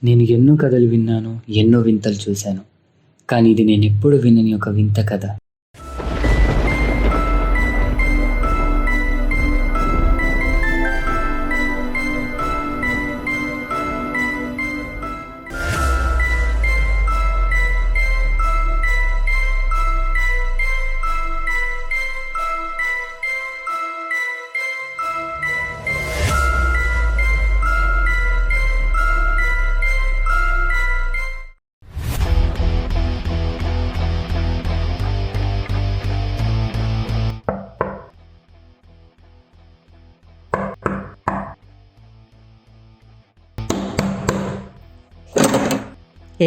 నేను ఎన్నో కథలు విన్నాను, ఎన్నో వింతలు చూశాను. కానీ ఇది నేనెప్పుడు వినని ఒక వింత కథ.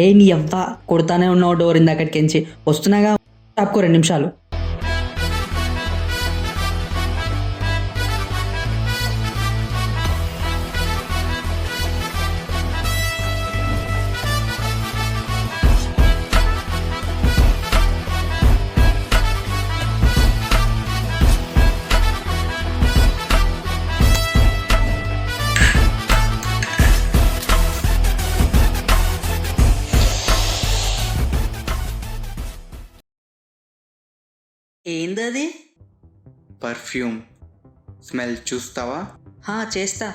ఏ నీ అవ్వ కొడతానే ఉన్నావు డోర్ ఇందాకటికించి వస్తున్నాగా. ఆపుకో 2 నిమిషాలు. ఏందది? పర్ఫ్యూమ్ స్మెల్ చూస్తావా? చేస్తా.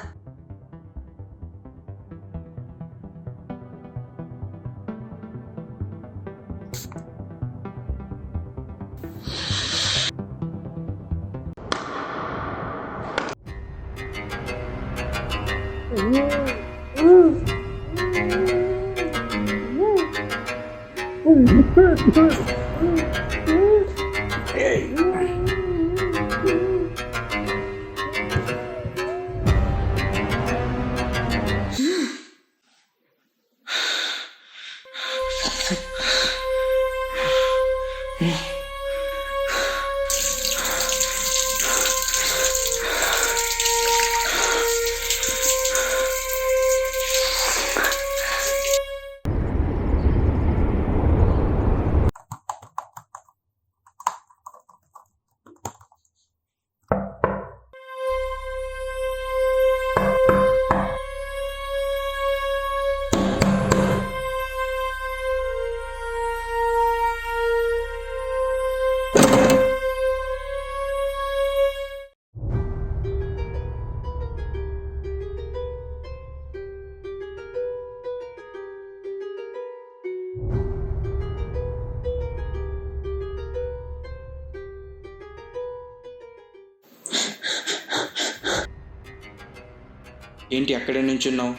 ఏంటి అక్కడే నుంచున్నావు?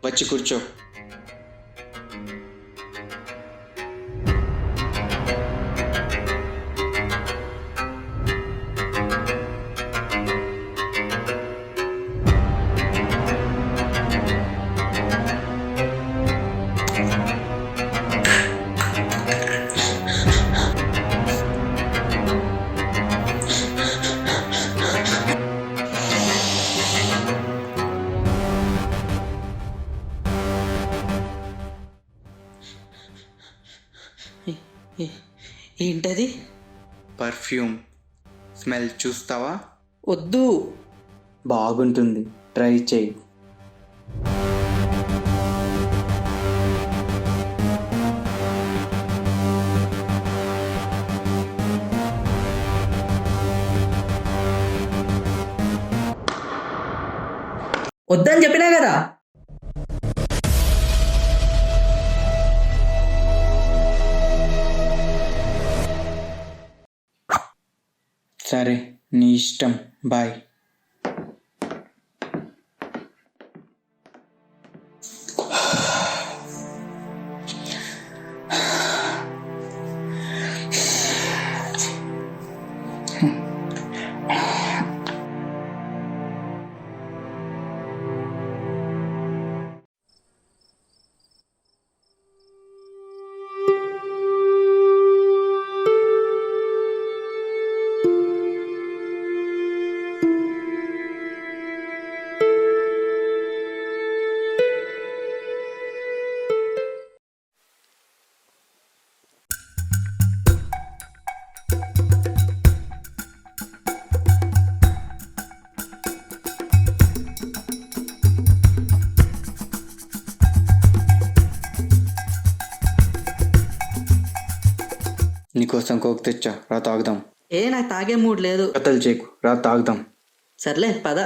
వచ్చి కూర్చో. ఏంటది? పర్ఫ్యూమ్ స్మెల్ చూస్తావా? వద్దు. బాగుంటుంది, ట్రై చేయి. వద్దని చెప్పినా కదా. సరే, నీ ఇష్టం. బాయ్. నీకోసం కోక్ తెచ్చా, రా తాగుదాం. నాకు తాగే మూడ్ లేదు. కథలు చేకు, రా తాగుదాం. సర్లే పద.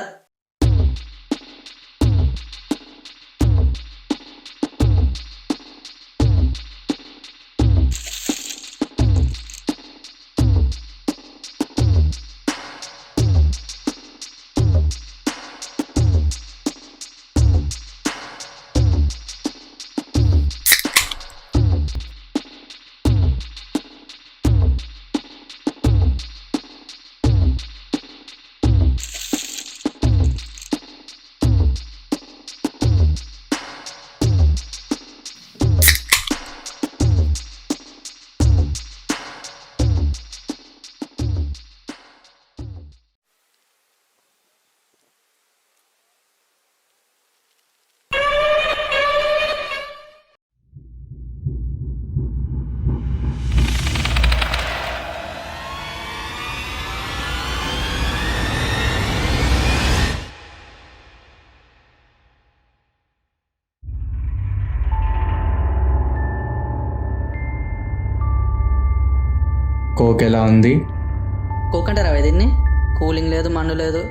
కోక్ ఎలా ఉంది? కోకంటారా దీన్ని? కూలింగ్ లేదు, మన్ను లేదు.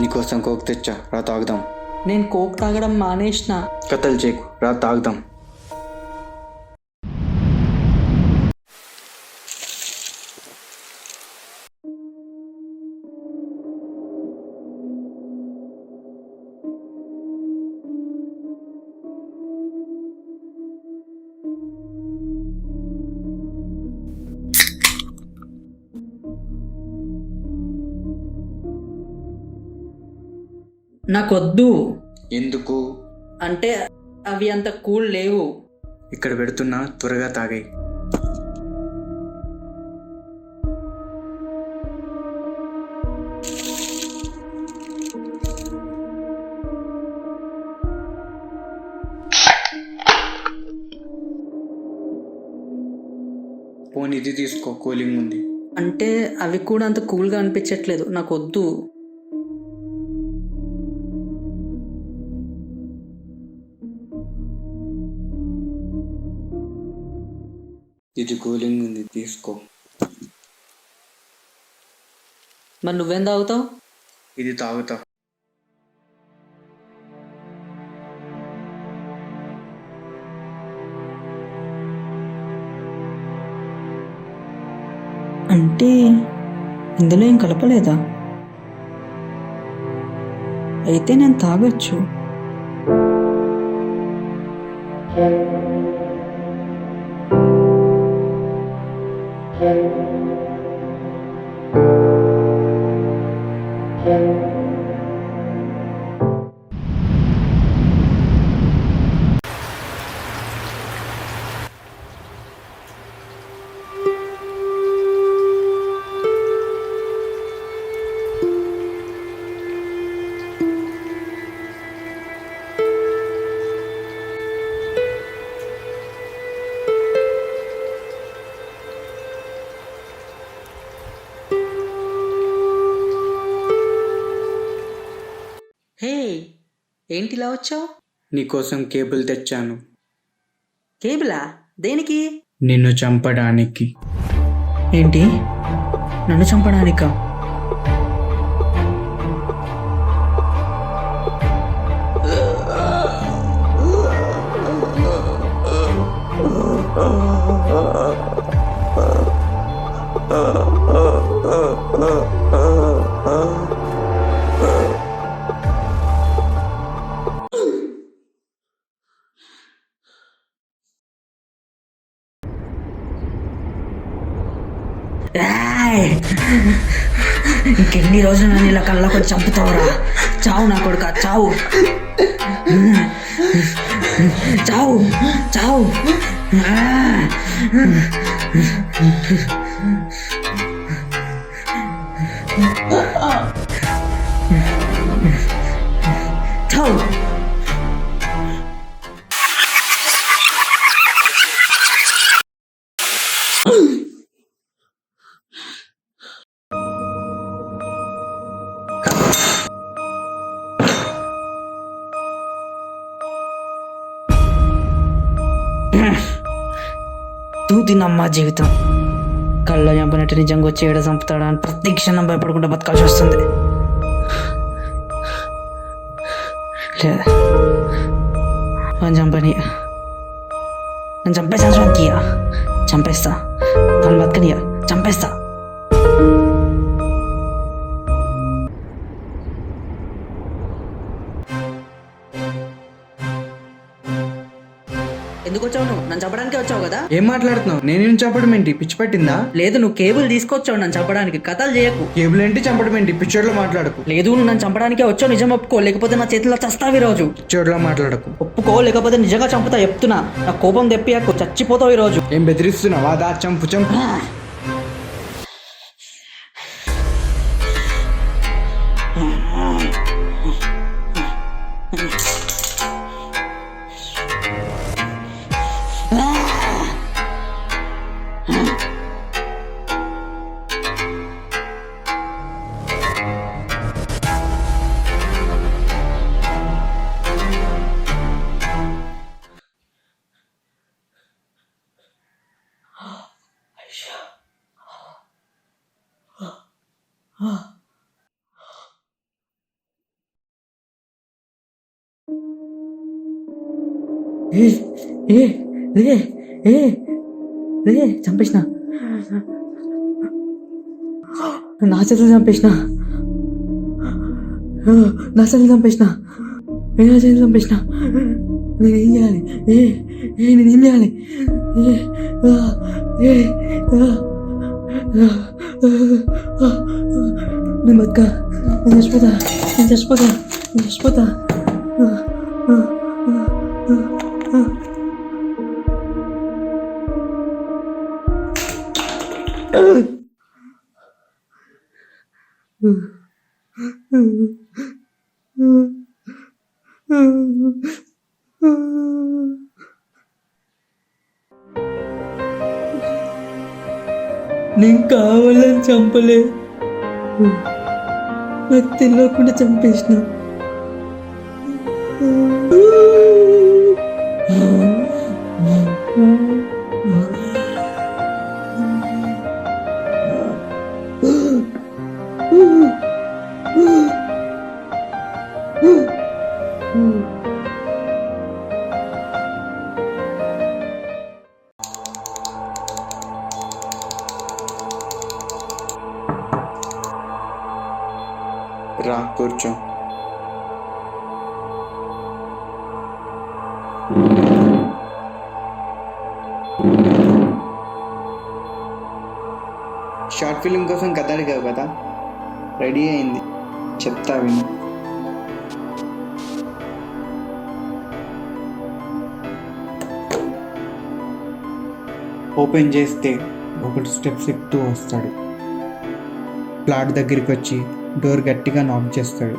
నీకోసం కోక్ తెచ్చా, రా తాగుదాం. నేను కోక్ తాగడం మానేసిన. కథలు చేకు, రా తాగుదాం. నాకొద్దు. ఎందుకు? అంటే అవి అంత కూల్ లేవు. ఇక్కడ పెడుతున్నా, త్వరగా తాగాయి. పోనీ ఇది తీసుకో, కూలింగ్ ఉంది. అంటే అవి కూడా అంత కూల్గా అనిపించట్లేదు. నాకొద్దు. ఇది కూలింగ్ ఉంది, తీసుకో. మరి నువ్వేం తాగుతావు? ఇది తాగుతా. అంటే ఇందులో ఏం కలపలేదా? అయితే నేను తాగొచ్చు. హే, ఏంటి ఇలా వచ్చావు? నీకోసం కేబుల్ తెచ్చాను. కేబులా? దేనికి? నిన్ను చంపడానికి. ఏంటి? నన్ను చంపడానికా? ఏయ్! ఇంకెన్ని రోజులు నన్ను ఇలా కళ్ళకు చంపుతావురా? చావు నా కొడుక, చావు, చావు, చావు. చావు. తూతినమ్మా జీవితం. కళ్ళ చంపినట్టు నిజంగా వచ్చి ఏడ చంపుతాడా అని ప్రతి క్షణం భయపడకుండా బతకాల్సి వస్తుంది. లేదా నన్ను చంపని, నన్ను చంపేస్తా స్వామికియా, చంపేస్తా. నన్ను బతకనియా, చంపేస్తా. ఎందుకు వచ్చావు నువ్వు? నన్ను చంపడానికే వచ్చావు కదా? ఏం మాట్లాడుతున్నావు? నేనేం చంపడం ఏంటి? పిచ్చి పట్టిందా? లేదు, నువ్వు కేబుల్ తీసుకొచ్చావు నన్ను చంపడానికి. కథలు చేయకు. కేబుల్ ఏంటి, చంపడం ఏంటి? పిచ్చోడ్లో మాట్లాడకు. లేదు, నువ్వు నన్ను చంపడానికే వచ్చావు. నిజం ఒప్పుకో, లేకపోతే నా చేతిలో చస్తావు ఈరోజు. పిచ్చోడ్లో మాట్లాడకు. ఒప్పుకో, లేకపోతే నిజంగా చంపుతా చెప్తున్నా. నా కోపం తెప్పియాకు, చచ్చిపోతావు ఈరోజు. ఏం బెదిరిస్తున్నావా? దా చంపు చంపు. ఏ ఏ రే ఏ రే చంపేసిన, నా చేతులు చంపేసిన, నా చేతులు చంపేసిన, నా చేతులు చంపేసిన. నేనేం చేయాలి? నేనేం చేయాలి? నేను బతుక, నేను చచ్చిపోతా, నేను చచ్చిపోతా, నేను చచ్చిపోతా. నేను కావాలని చంపలే, నాకు తెలియకుండా చంపేసిన. రా కూర్చో. షార్ట్ ఫిల్మ్ కోసం కథ అడిగావు కదా, రెడీ అయింది, చెప్తా విను. ఓపెన్ చేస్తే ఒకటి స్టెప్స్ ఎక్కుతూ వస్తాడు. ప్లాట్ దగ్గరికి వచ్చి డోర్ గట్టిగా నాక్ చేస్తాడు.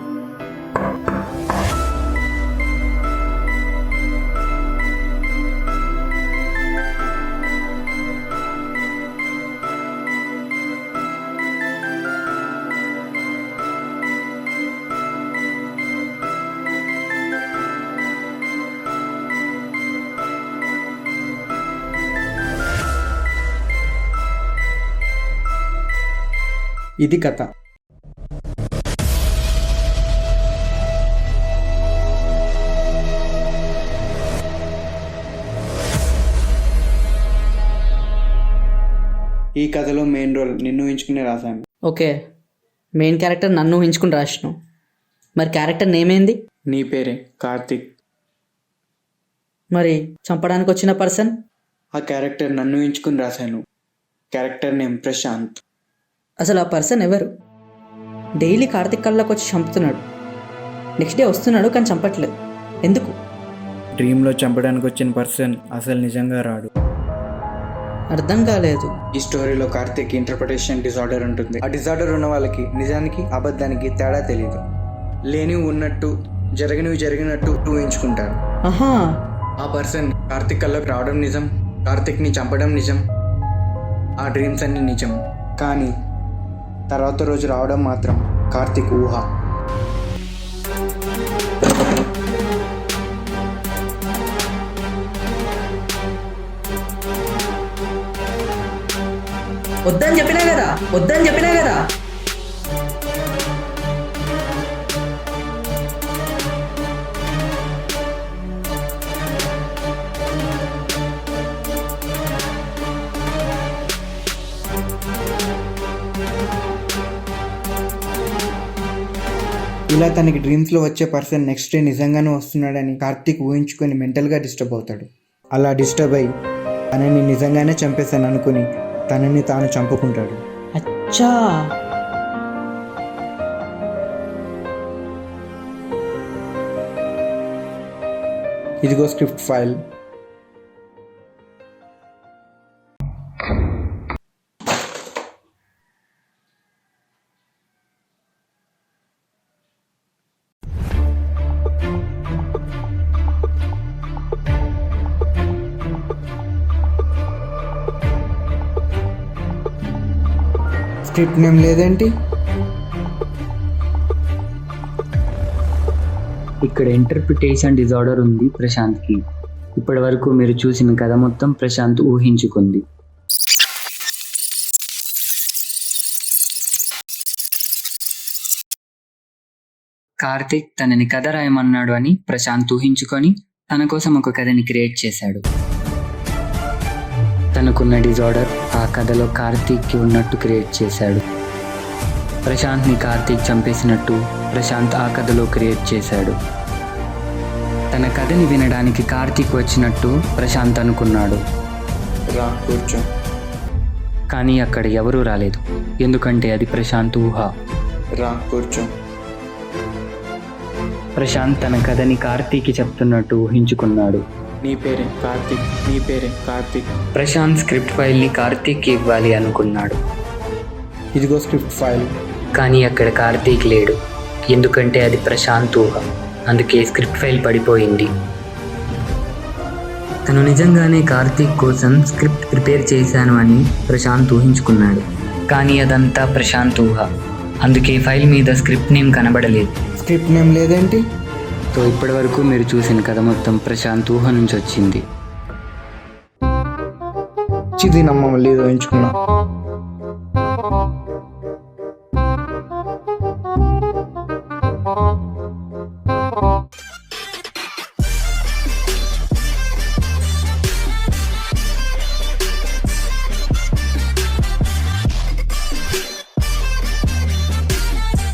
ఇది కథ. ఈ కథలో మెయిన్ రోల్ నిన్ను ఊహించుకునే రాశాను. ఓకే, మెయిన్ క్యారెక్టర్ నన్ను ఊహించుకుని రాసినావు. మరి క్యారెక్టర్ నేమ్ ఏంది? నీ పేరే కార్తిక్. మరి చంపడానికి వచ్చిన పర్సన్? ఆ క్యారెక్టర్ నన్ను ఊహించుకుని రాశాను. Character name Prashant. అసలు ఆ పర్సన్ ఎవరు? డైలీ కార్తిక్ కళ్ళకి వచ్చి చంపుతున్నాడు, నెక్స్ట్ డే వస్తున్నాడు కానీ చంపట్లేదు, ఎందుకు? డ్రీమ్లో చంపడానికి వచ్చిన పర్సన్ అసలు నిజంగా రాడు. అర్థం కాలేదు. ఈ స్టోరీలో కార్తిక్ ఇంటర్ప్రిటేషన్ డిజార్డర్ ఉంటుంది. ఆ డిజార్డర్ ఉన్న వాళ్ళకి నిజానికి అబద్ధానికి తేడా తెలియదు. లేనివి ఉన్నట్టు, జరిగినవి జరిగినట్టు ఊహించుకుంటారు. ఆహా, ఆ పర్సన్ కార్తిక్ కల్లోకి రావడం నిజం, కార్తిక్ని చంపడం నిజం, ఆ డ్రీమ్స్ అన్ని నిజం. కానీ తర్వాత రోజు రావడం మాత్రం కార్తిక్ ఊహ. వద్దని చెప్పినా కదా, వద్దని చెప్పినా కదా. ఇలా తనకి డ్రీమ్స్లో వచ్చే పర్సన్ నెక్స్ట్ డే నిజంగానే వస్తున్నాడని కార్తిక్ ఊహించుకొని మెంటల్గా డిస్టర్బ్ అవుతాడు. అలా డిస్టర్బ్ అయ్యి తనని నిజంగానే చంపేశాను అనుకుని తనని తాను చంపుకుంటాడు. అచ్చా, ఇదిగో స్క్రిప్ట్ ఫైల్. స్క్రిప్ట్ నేమ్ లేదేంటి? ఇక్కడ ఇంటర్ప్రిటేషన్ డిజార్డర్ ఉంది ప్రశాంత్కి. ఇప్పటి వరకు మీరు చూసిన కథ మొత్తం ప్రశాంత్ ఊహించుకుంది. కార్తిక్ తనని కథ రాయమన్నాడు అని ప్రశాంత్ ఊహించుకొని తన కోసం ఒక కథని క్రియేట్ చేశాడు. తనకున్న డిజార్డర్ ఆ కథలో కార్తీక్కి ఉన్నట్టు క్రియేట్ చేశాడు. ప్రశాంత్ని కార్తీక్ చంపేసినట్టు ప్రశాంత్ ఆ కథలో క్రియేట్ చేశాడు. తన కథని వినడానికి కార్తీక్ వచ్చినట్టు ప్రశాంత్ అనుకున్నాడు. రా కూర్చో. కానీ అక్కడ ఎవరూ రాలేదు, ఎందుకంటే అది ప్రశాంత్ ఊహ. రా కూర్చో. ప్రశాంత్ తన కథని కార్తీక్కి చెప్తున్నట్టు ఊహించుకున్నాడు. నీ పేరే కార్తిక్, నీ పేరే కార్తిక్. ప్రశాంత్ స్క్రిప్ట్ ఫైల్ని కార్తీక్కి ఇవ్వాలి అనుకున్నాడు. ఇదిగో స్క్రిప్ట్ ఫైల్. కానీ అక్కడ కార్తీక్ లేడు, ఎందుకంటే అది ప్రశాంత్ ఊహ. అందుకే స్క్రిప్ట్ ఫైల్ పడిపోయింది. తను నిజంగానే కార్తీక్ కోసం స్క్రిప్ట్ ప్రిపేర్ చేశాను అని ప్రశాంత్ ఊహించుకున్నాడు. కానీ అదంతా ప్రశాంత్ ఊహ, అందుకే ఫైల్ మీద స్క్రిప్ట్ నేమ్ కనబడలేదు. స్క్రిప్ట్ నేమ్ లేదేంటి? సో ఇప్పటి వరకు మీరు చూసిన కథ మొత్తం ప్రశాంత్ ఊహ నుంచి వచ్చింది. చిది నమ్మ మళ్ళీ ఊహించుకున్నా.